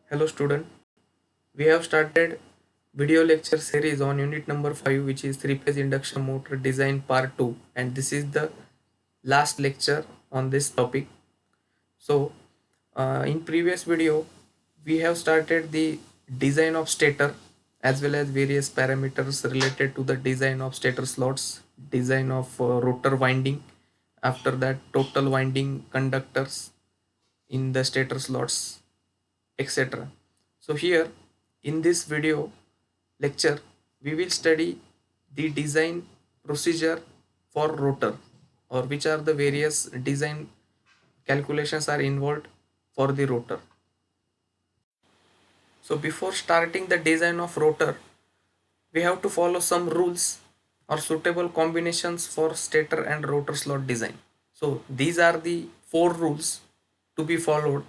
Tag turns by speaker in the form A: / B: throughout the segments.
A: Hello student, we have started video lecture series on unit number 5, which is 3-phase induction motor design part 2, and this is the last lecture on this topic. So in previous video we have started the design of stator as well as various parameters related to the design of stator slots, design of rotor winding, after that total winding conductors in the stator slots, etc. So here in this video lecture we will study the design procedure for rotor, or which are the various design calculations are involved for the rotor. So before starting the design of rotor, we have to follow some rules or suitable combinations for stator and rotor slot design. So these are the 4 rules to be followed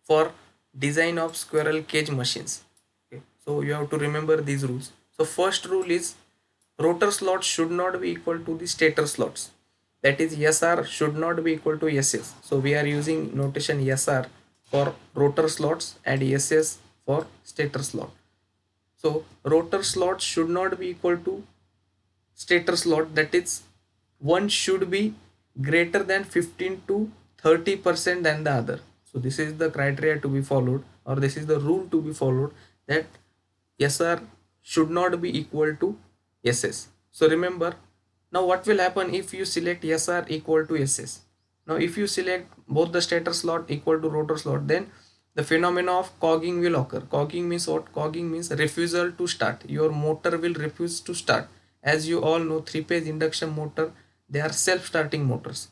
A: for design of squirrel cage machines. Okay, so you have to remember these rules. So first rule is rotor slots should not be equal to the stator slots. That is, SR should not be equal to SS. So we are using notation SR for rotor slots and SS for stator slot. So rotor slot should not be equal to stator slot, that is, one should be greater than 15 to 30% than the other. So this is the criteria to be followed, or this is the rule to be followed, that SR should not be equal to SS. So remember, now what will happen if you select SR equal to SS? Now if you select both the stator slot equal to rotor slot, then the phenomena of cogging will occur. Cogging means what? Cogging means refusal to start. Your motor will refuse to start. As you all know, 3-phase induction motor, they are self-starting motors.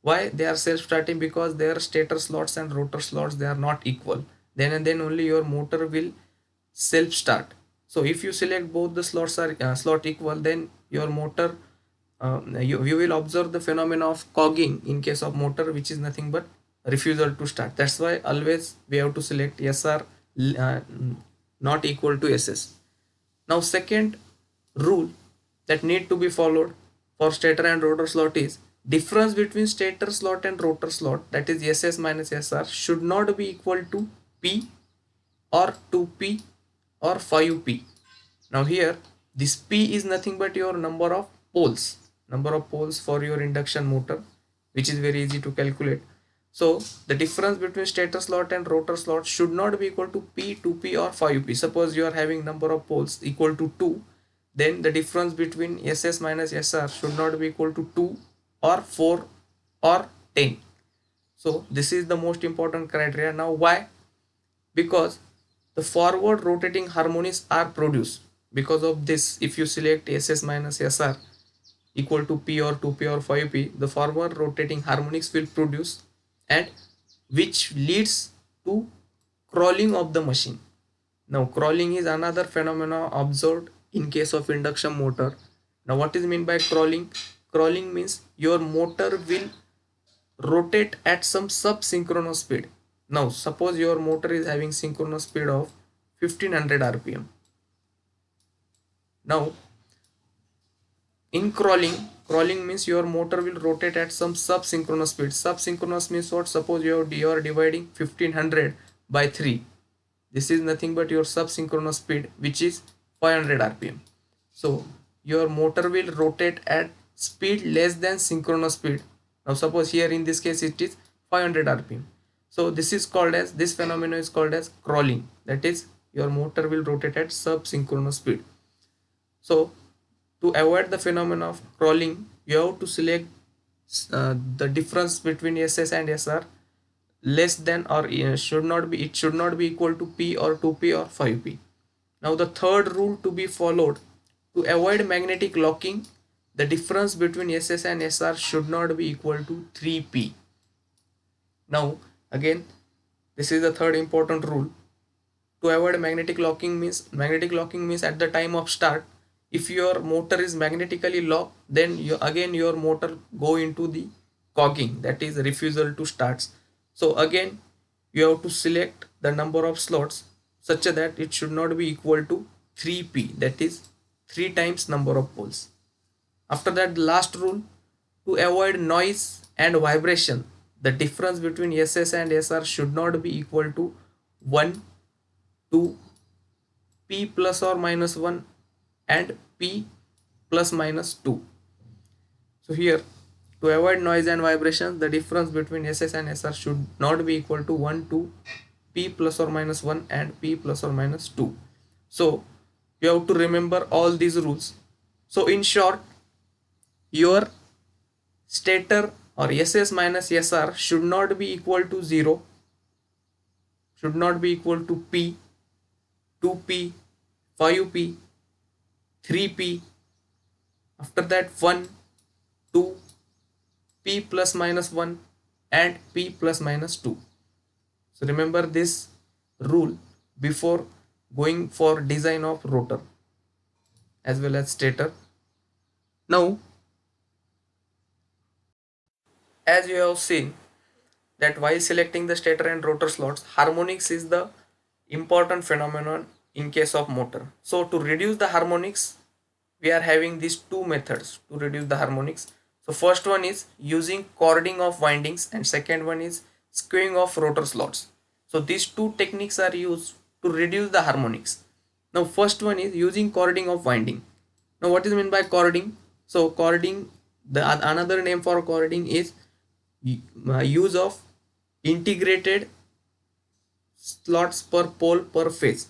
A: Why they are self-starting? Because their stator slots and rotor slots, they are not equal. Then and then only your motor will self-start. So if you select both the slots are slot equal, then your motor, you will observe the phenomena of cogging in case of motor, which is nothing but refusal to start. That's why always we have to select SR not equal to SS. Now second rule that need to be followed for stator and rotor slot is difference between stator slot and rotor slot, that is SS minus SR, should not be equal to P or 2P or 5P. Now here this P is nothing but your number of poles for your induction motor, which is very easy to calculate. So the difference between stator slot and rotor slot should not be equal to P, 2P or 5P. Suppose you are having number of poles equal to 2, then the difference between SS minus SR should not be equal to 2 or 4 or 10. So this is the most important criteria. Now why? Because the forward rotating harmonics are produced. Because of this, if you select SS minus SR equal to P or 2P or 5P, the forward rotating harmonics will produce, and which leads to crawling of the machine. Now crawling is another phenomena observed in case of induction motor. Now what is meant by crawling? Crawling means your motor will rotate at some sub-synchronous speed. Now suppose your motor is having synchronous speed of 1500 rpm. Now in crawling means your motor will rotate at some sub-synchronous speed. Sub-synchronous means what? Suppose you are dividing 1500 by 3. This is nothing but your sub-synchronous speed, which is 500 rpm. So your motor will rotate at speed less than synchronous speed. Now suppose here in this case it is 500 rpm. So this phenomenon is called as crawling. That is, your motor will rotate at sub-synchronous speed. So to avoid the phenomenon of crawling, you have to select the difference between SS and SR less than, or it should not be equal to P or 2P or 5P. Now the third rule to be followed: to avoid magnetic locking, the difference between SS and SR should not be equal to 3P. Now again, this is the third important rule. To avoid magnetic locking means at the time of start, if your motor is magnetically locked, then your motor go into the cogging, that is refusal to start. So again you have to select the number of slots such that it should not be equal to 3P, that is 3 times number of poles. After that, the last rule: to avoid noise and vibration, the difference between SS and SR should not be equal to 1 to P plus or minus 1 and P plus minus 2. So here, to avoid noise and vibrations, the difference between SS and SR should not be equal to 1 to P plus or minus 1 and P plus or minus 2. So you have to remember all these rules. So in short, your stator or SS minus SR should not be equal to 0, should not be equal to P, 2P, 5P, 3P, after that 1, 2, P plus minus 1 and P plus minus 2. So remember this rule before going for design of rotor as well as stator. Now, as you have seen that while selecting the stator and rotor slots, harmonics is the important phenomenon in case of motor. So to reduce the harmonics, we are having these two methods to reduce the harmonics. So first one is using cording of windings and second one is skewing of rotor slots. So these two techniques are used to reduce the harmonics. Now first one is using cording of winding. Now what is meant by cording? So cording, the another name for cording is use of integrated slots per pole per phase.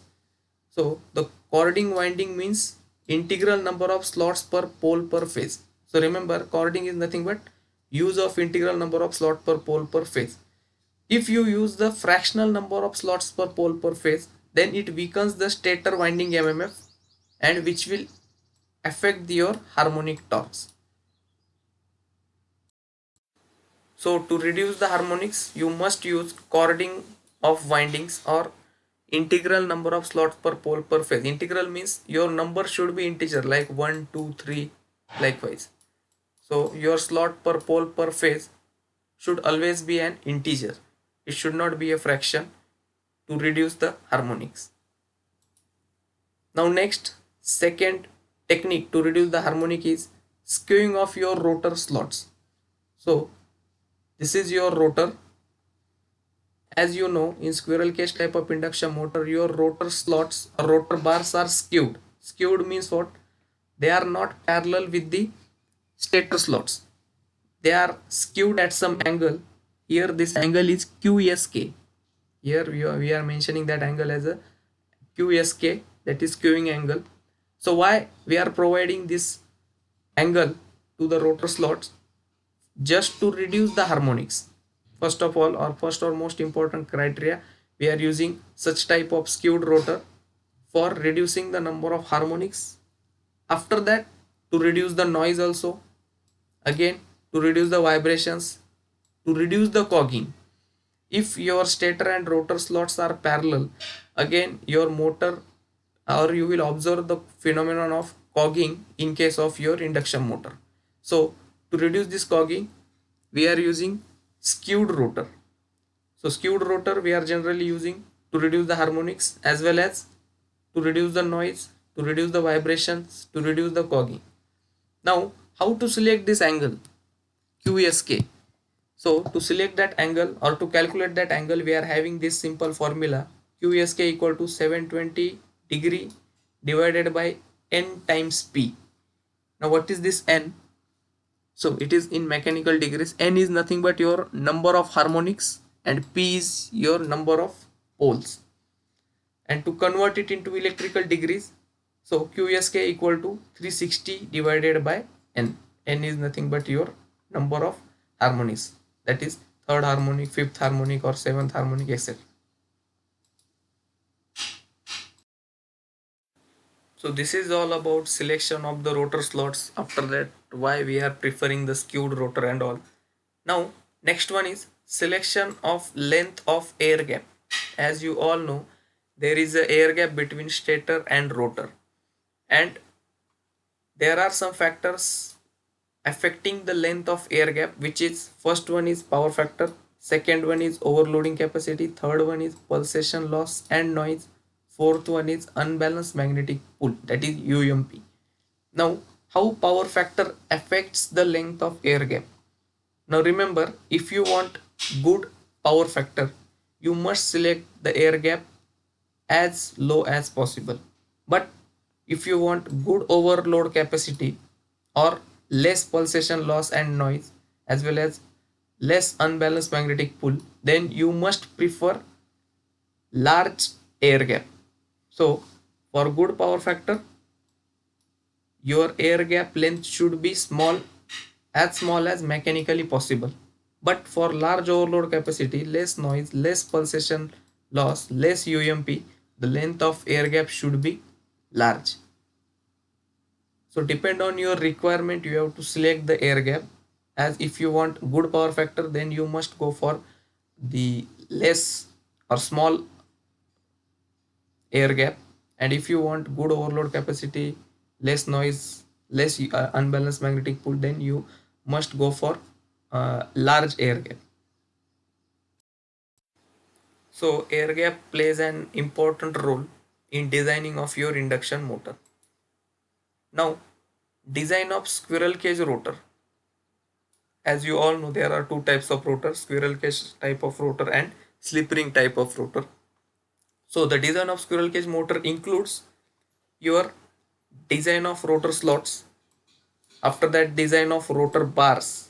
A: So the cording winding means integral number of slots per pole per phase. So remember, cording is nothing but use of integral number of slots per pole per phase. If you use the fractional number of slots per pole per phase, then it weakens the stator winding MMF and which will affect your harmonic torques. So to reduce the harmonics, you must use cording of windings or integral number of slots per pole per phase. Integral means your number should be integer like 1, 2, 3 likewise. So your slot per pole per phase should always be an integer. It should not be a fraction to reduce the harmonics. Now next, second technique to reduce the harmonic is skewing of your rotor slots. So this is your rotor. As you know, in squirrel cage type of induction motor, your rotor slots or rotor bars are skewed. Skewed means what? They are not parallel with the stator slots. They are skewed at some angle. Here this angle is QSK. Here we are mentioning that angle as a QSK, that is skewing angle. So why we are providing this angle to the rotor slots? Just to reduce the harmonics. First of all, or first or most important criteria, we are using such type of skewed rotor for reducing the number of harmonics. After that, to reduce the noise also. Again, to reduce the vibrations, to reduce the cogging. If your stator and rotor slots are parallel, again your motor or you will observe the phenomenon of cogging in case of your induction motor. So to reduce this cogging, we are using skewed rotor. So skewed rotor we are generally using to reduce the harmonics as well as to reduce the noise, to reduce the vibrations, to reduce the cogging. Now how to select this angle QSK? So to select that angle or to calculate that angle, we are having this simple formula QSK equal to 720 degree divided by N times P. Now what is this N? So it is in mechanical degrees. N is nothing but your number of harmonics and P is your number of poles. And to convert it into electrical degrees, so QSK equal to 360 divided by N. N is nothing but your number of harmonics, that is third harmonic, fifth harmonic or seventh harmonic, etc. So this is all about selection of the rotor slots. After that, why we are preferring the skewed rotor and all. Now next one is selection of length of air gap. As you all know, there is a air gap between stator and rotor, and there are some factors affecting the length of air gap, which is first one is power factor, second one is overloading capacity, third one is pulsation loss and noise, fourth one is unbalanced magnetic pull, that is UMP. Now how power factor affects the length of air gap? Now remember, if you want good power factor, you must select the air gap as low as possible. But if you want good overload capacity or less pulsation loss and noise as well as less unbalanced magnetic pull, then you must prefer large air gap. So for good power factor, your air gap length should be small as mechanically possible. But for large overload capacity, less noise, less pulsation loss, less UMP, the length of air gap should be large. So depend on your requirement, you have to select the air gap. As if you want good power factor, then you must go for the less or small air gap. And if you want good overload capacity, less noise, less unbalanced magnetic pull, then you must go for large air gap. So air gap plays an important role in designing of your induction motor. Now, design of squirrel cage rotor. As you all know, there are two types of rotor: squirrel cage type of rotor and slip ring type of rotor. So the design of squirrel cage motor includes your design of rotor slots, after that design of rotor bars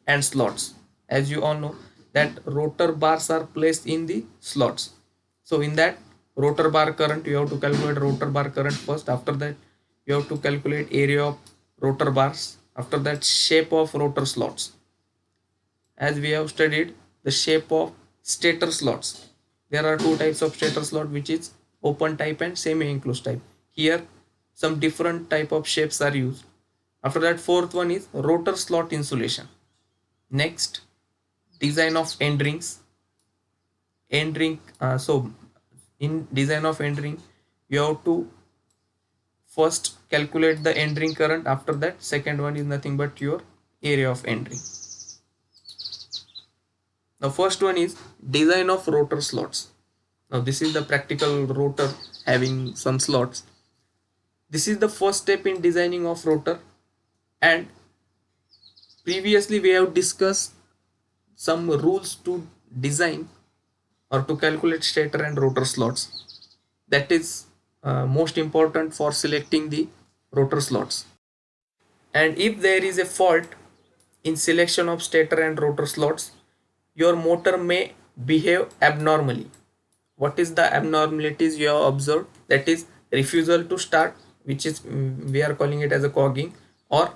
A: and slots. As you all know that rotor bars are placed in the slots. So in that rotor bar current, you have to calculate rotor bar current first. After that you have to calculate area of rotor bars. After that, shape of rotor slots. As we have studied the shape of stator slots, there are two types of stator slot, which is open type and semi enclosed type. Here some different type of shapes are used. After that, fourth one is rotor slot insulation. Next, design of end rings. End ring, so in design of end ring, you have to first calculate the end ring current. After that, second one is nothing but your area of end ring. The first one is design of rotor slots. Now this is the practical rotor having some slots. This is the first step in designing of rotor, and previously we have discussed some rules to design or to calculate stator and rotor slots. That is most important for selecting the rotor slots. And if there is a fault in selection of stator and rotor slots, your motor may behave abnormally. What is the abnormalities you have observed? That is refusal to start, which is we are calling it as a cogging, or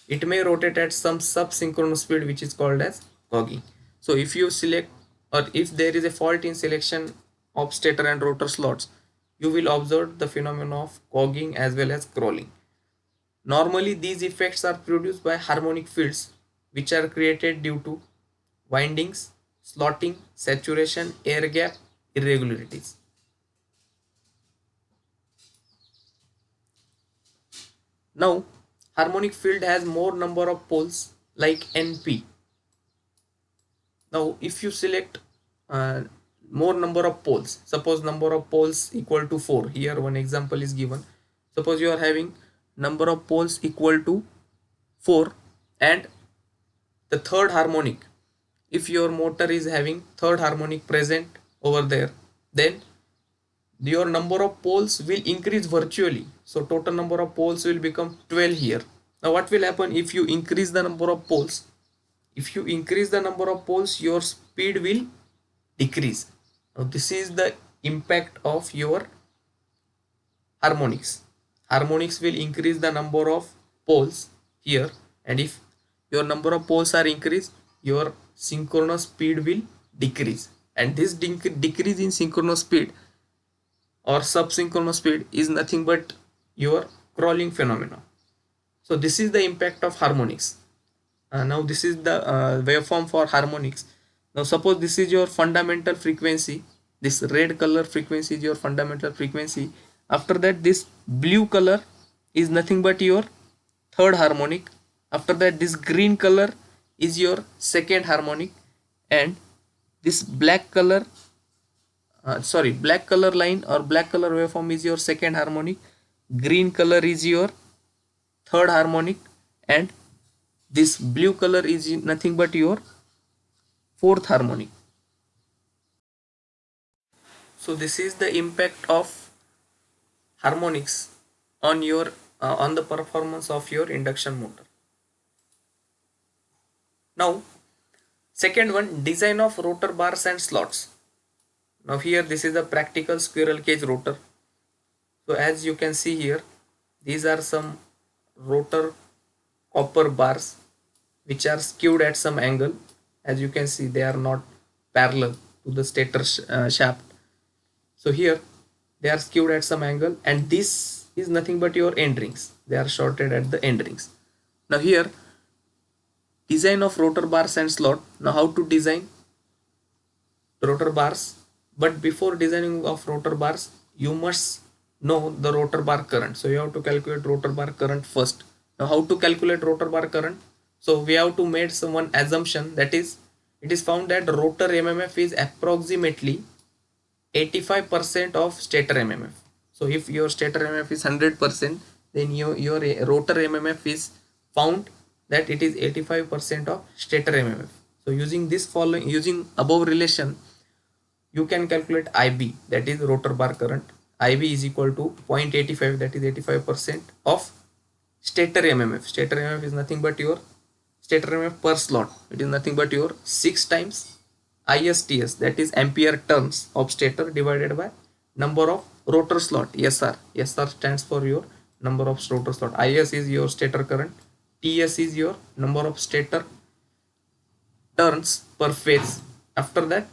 A: it may rotate at some subsynchronous speed, which is called as cogging. So if you select, or if there is a fault in selection of stator and rotor slots, you will observe the phenomenon of cogging as well as crawling. Normally these effects are produced by harmonic fields, which are created due to windings, slotting, saturation, air gap, irregularities. Now, harmonic field has more number of poles like NP. Now, if you select more number of poles, suppose number of poles equal to 4. Here one example is given. Suppose you are having number of poles equal to 4 and the third harmonic. If your motor is having third harmonic present over there, then your number of poles will increase virtually. So total number of poles will become 12 here. Now what will happen if you increase the number of poles? If you increase the number of poles, your speed will decrease. Now this is the impact of your harmonics. Harmonics will increase the number of poles here, and if your number of poles are increased, your synchronous speed will decrease, and this decrease in synchronous speed or subsynchronous speed is nothing but your crawling phenomena. So this is the impact of harmonics. Now this is the waveform for harmonics. Now suppose this is your fundamental frequency, this red color frequency is your fundamental frequency. After that, this blue color is nothing but your third harmonic. After that, this green color is your second harmonic, and this black color black color line or black color waveform is your second harmonic, green color is your third harmonic, and this blue color is nothing but your fourth harmonic. So this is the impact of harmonics on your on the performance of your induction motor. Now second one, design of rotor bars and slots. Now here this is a practical squirrel cage rotor. So as you can see here, these are some rotor copper bars which are skewed at some angle. As you can see, they are not parallel to the stator shaft. So here they are skewed at some angle, and this is nothing but your end rings. They are shorted at the end rings. Now here, design of rotor bars and slot. Now how to design rotor bars? But before designing of rotor bars, you must know the rotor bar current. So you have to calculate rotor bar current first. Now how to calculate rotor bar current? So we have to make some one assumption, that is, it is found that rotor MMF is approximately 85% of stator MMF. So if your stator MMF is 100%, then your rotor MMF is found that it is 85% of stator MMF. So using above relation, you can calculate IB, that is rotor bar current. IB is equal to 0.85, that is 85% of stator MMF. Stator MMF is nothing but your stator MMF per slot. It is nothing but your 6 times ISTS, that is ampere turns of stator, divided by number of rotor slot, SR. SR stands for your number of rotor slot. IS is your stator current. TS is your number of stator turns per phase. After that,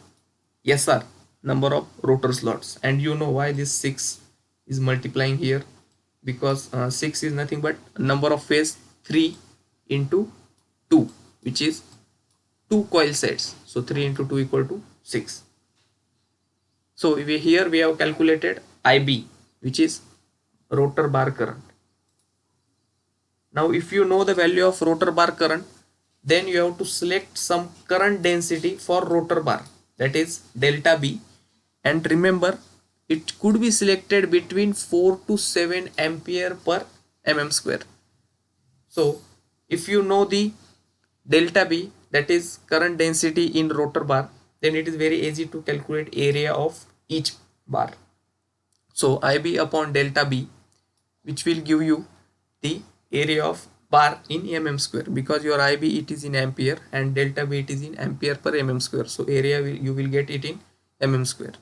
A: SR, number of rotor slots. And you know why this 6 is multiplying here, because 6 is nothing but number of phase 3 into 2, which is 2 coil sets. So 3 into 2 equal to 6. So here we have calculated IB, which is rotor bar current. Now if you know the value of rotor bar current, then you have to select some current density for rotor bar, that is delta B. And remember, it could be selected between 4 to 7 ampere per mm square. So if you know the delta B, that is current density in rotor bar, then it is very easy to calculate area of each bar. So IB upon delta B, which will give you the area of bar in mm square, because your IB it is in ampere and delta B it is in ampere per mm square. So area you will get it in mm square.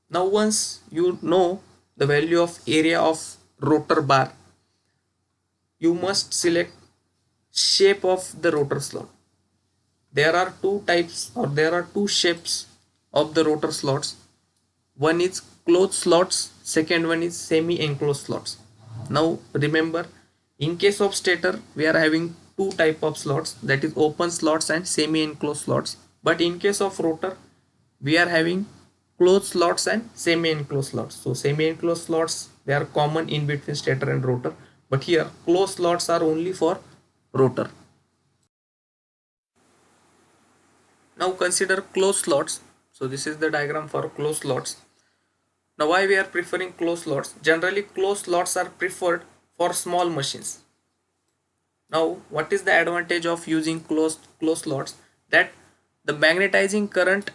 A: Now once you know the value of area of rotor bar, you must select shape of the rotor slot. There are two types, or there are two shapes of the rotor slots. One is closed slots, second one is semi-enclosed slots. Now remember, in case of stator, we are having two type of slots, that is open slots and semi-enclosed slots. But in case of rotor, we are having closed slots and semi-enclosed slots. So semi-enclosed slots, they are common in between stator and rotor, but here closed slots are only for rotor. Now consider closed slots. So this is the diagram for closed slots. Now why we are preferring closed slots? Generally closed slots are preferred for small machines. Now what is the advantage of using closed slots? That the magnetizing current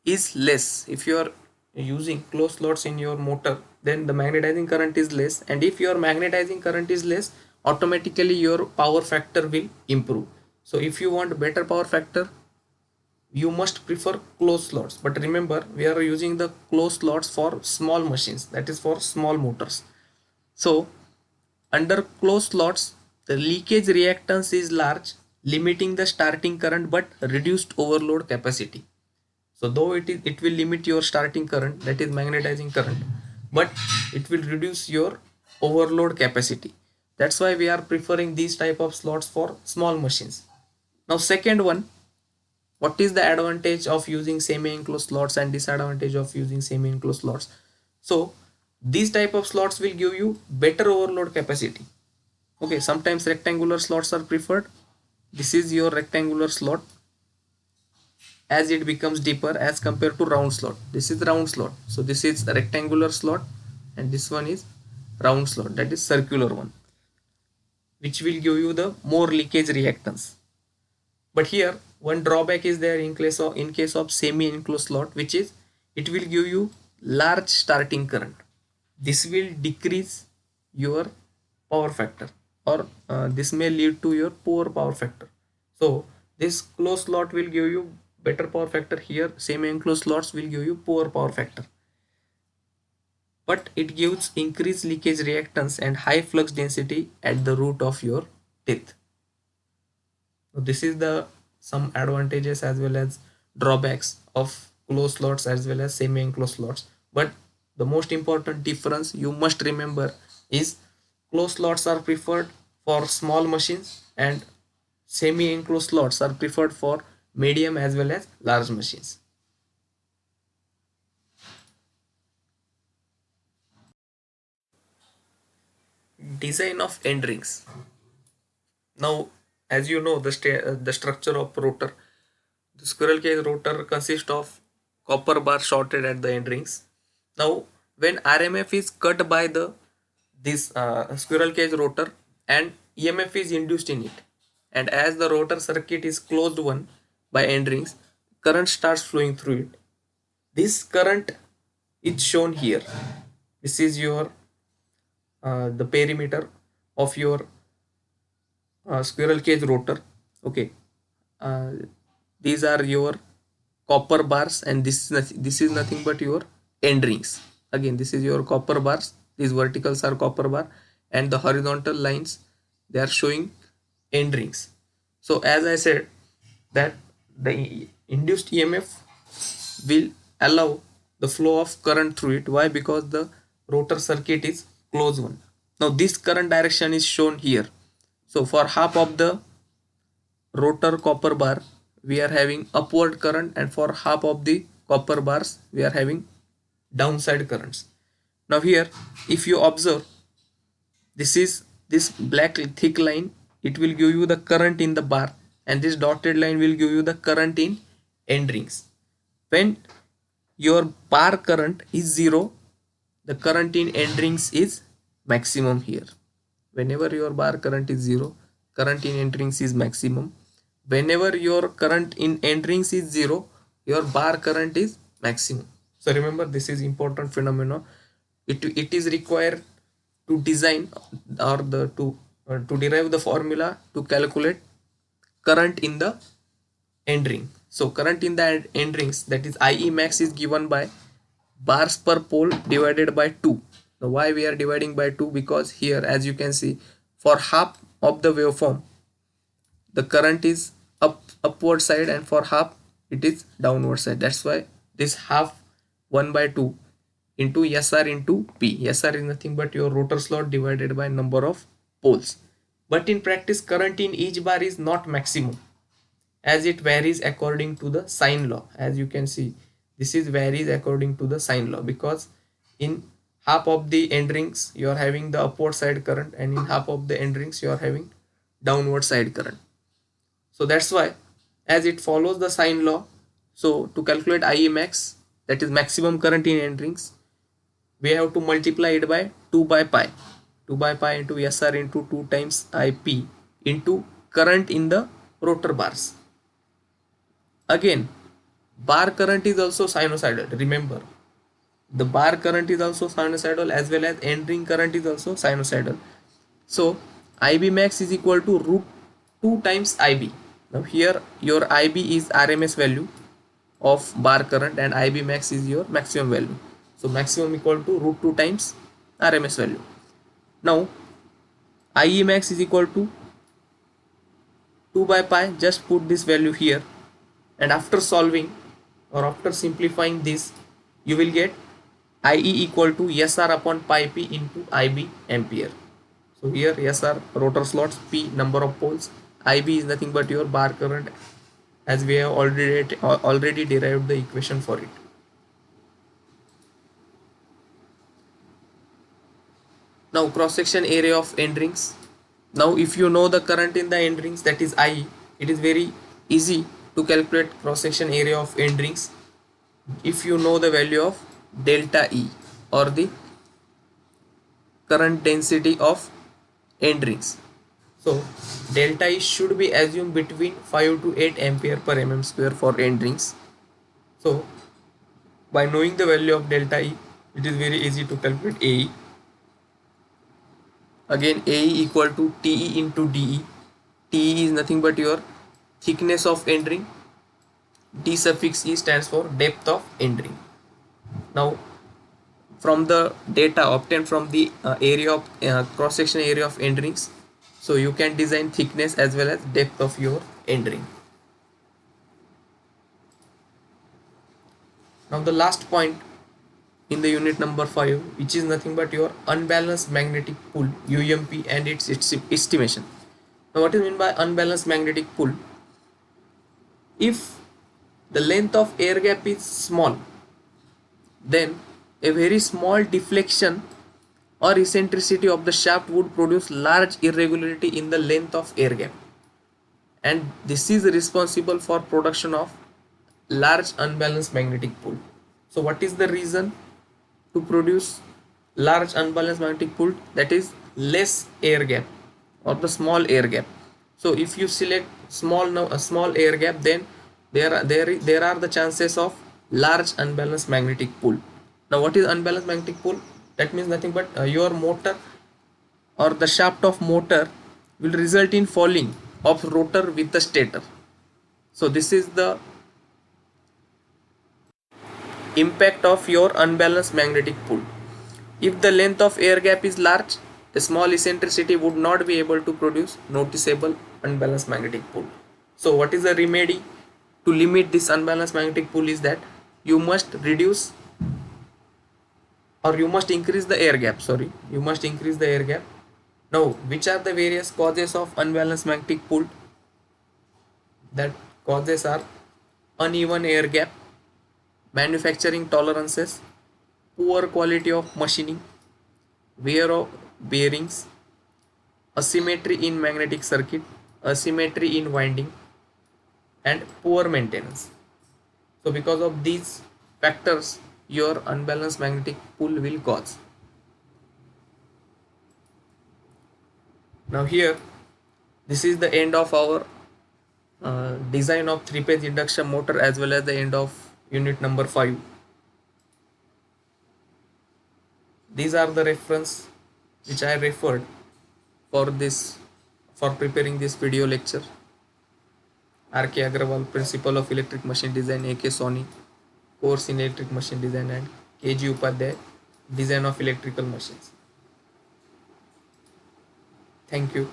A: is less. If you are using closed slots in your motor, then the magnetizing current is less, and if your magnetizing current is less, automatically your power factor will improve. So if you want better power factor, you must prefer closed slots. But remember, we are using the closed slots for small machines, that is for small motors. So under closed slots, the leakage reactance is large, limiting the starting current but reduced overload capacity. So though it will limit your starting current, that is magnetizing current, but it will reduce your overload capacity. That's why we are preferring these type of slots for small machines. Now second one, what is the advantage of using semi-enclosed slots and disadvantage of using semi-enclosed slots? So these type of slots will give you better overload capacity. Okay, sometimes rectangular slots are preferred. This is your rectangular slot, as it becomes deeper as compared to round slot. This is round slot. So this is a rectangular slot and this one is round slot, that is circular one, which will give you the more leakage reactance. But here one drawback is there in case of semi enclosed slot, which is it will give you large starting current. This will decrease your power factor, or this may lead to your poor power factor. So this closed slot will give you better power factor. Here semi enclosed slots will give you poor power factor, but it gives increased leakage reactance and high flux density at the root of your teeth. So this is the some advantages as well as drawbacks of closed slots as well as semi enclosed slots. But the most important difference you must remember is closed slots are preferred for small machines and semi enclosed slots are preferred for medium as well as large machines. Design of end rings. Now, as you know, the structure of rotor, the squirrel cage rotor consists of copper bar shorted at the end rings. Now, when RMF is cut by the this squirrel cage rotor and EMF is induced in it, and as the rotor circuit is closed one by end rings, current starts flowing through it. This current is shown here. This is your the perimeter of your squirrel cage rotor. Okay, uh, these are your copper bars, and this is nothing but your end rings. Again, this is your copper bars. These verticals are copper bar, and the horizontal lines, they are showing end rings. So as I said that the induced EMF will allow the flow of current through it. Why? Because the rotor circuit is closed one. Now this current direction is shown here. So for half of the rotor copper bar we are having upward current, and for half of the copper bars we are having downside currents. Now here if you observe, this is this black thick line, it will give you the current in the bar, and this dotted line will give you the current in end rings. When your bar current is 0, the current in end rings is maximum here. Whenever your bar current is 0, current in end rings is maximum. Whenever your current in end rings is 0, your bar current is maximum. So remember, this is important phenomenon. It is required to design or to derive the formula to calculate current in the end ring. So current in the end rings, that is IE max, is given by bars per pole divided by 2. Now why we are dividing by 2? Because here as you can see, for half of the waveform the current is upward side, and for half it is downward side. That's why this half 1 by 2 into SR into P. SR is nothing but your rotor slot divided by number of poles. But in practice, current in each bar is not maximum, as it varies according to the sine law. As you can see, this is varies according to the sine law, because in half of the end rings you are having the upward side current, and in half of the end rings you are having downward side current. So that's why, as it follows the sine law, so to calculate IE max, that is maximum current in end rings, we have to multiply it by 2 by pi. 2 by pi into SR into 2 times IP into current in the rotor bars. Again, bar current is also sinusoidal. Remember, the bar current is also sinusoidal, as well as end ring current is also sinusoidal. So IB max is equal to root 2 times IB. Now here your IB is RMS value of bar current, and IB max is your maximum value. So maximum equal to root 2 times RMS value. Now IE max is equal to 2 by pi. Just put this value here, and after solving or after simplifying this, you will get IE equal to SR upon pi P into IB ampere. So here SR rotor slots, P number of poles, IB is nothing but your bar current, as we have already derived the equation for it. Now cross section area of end rings. Now if you know the current in the end rings, that is IE, it is very easy to calculate cross section area of end rings if you know the value of delta E, or the current density of end rings. So delta E should be assumed between 5 to 8 ampere per mm square for end rings. So by knowing the value of delta E, it is very easy to calculate AE. Again, AE equal to TE into DE. TE is nothing but your thickness of end ring. D suffix E stands for depth of end ring. Now, from the data obtained from the area of cross section area of end rings, so you can design thickness as well as depth of your end ring. Now the last point in the unit number 5, which is nothing but your unbalanced magnetic pull, UMP, and its estimation. Now what is meant by unbalanced magnetic pull? If the length of air gap is small, then a very small deflection or eccentricity of the shaft would produce large irregularity in the length of air gap, and this is responsible for production of large unbalanced magnetic pull. So what is the reason to produce large unbalanced magnetic pull? That is less air gap or the small air gap. So if you select a small air gap, then there are the chances of large unbalanced magnetic pull. Now what is unbalanced magnetic pull? That means nothing but your motor or the shaft of motor will result in falling of rotor with the stator. So this is the impact of your unbalanced magnetic pull. If the length of air gap is large, a small eccentricity would not be able to produce noticeable unbalanced magnetic pull. So what is the remedy to limit this unbalanced magnetic pull is that you must reduce, or you must increase the air gap. You must increase the air gap. Now, which are the various causes of unbalanced magnetic pull? That causes are uneven air gap, manufacturing tolerances, poor quality of machining, wear of bearings, asymmetry in magnetic circuit, asymmetry in winding, and poor maintenance. So because of these factors, your unbalanced magnetic pull will cause. Now here, this is the end of our design of three-phase induction motor as well as the end of unit number 5. These are the reference which I referred for preparing this video lecture. R.K. Agrawal, Principle of Electric Machine Design, A.K. Soni, Course in Electric Machine Design, and K.G. Upadhyay, Design of Electrical Machines. Thank you.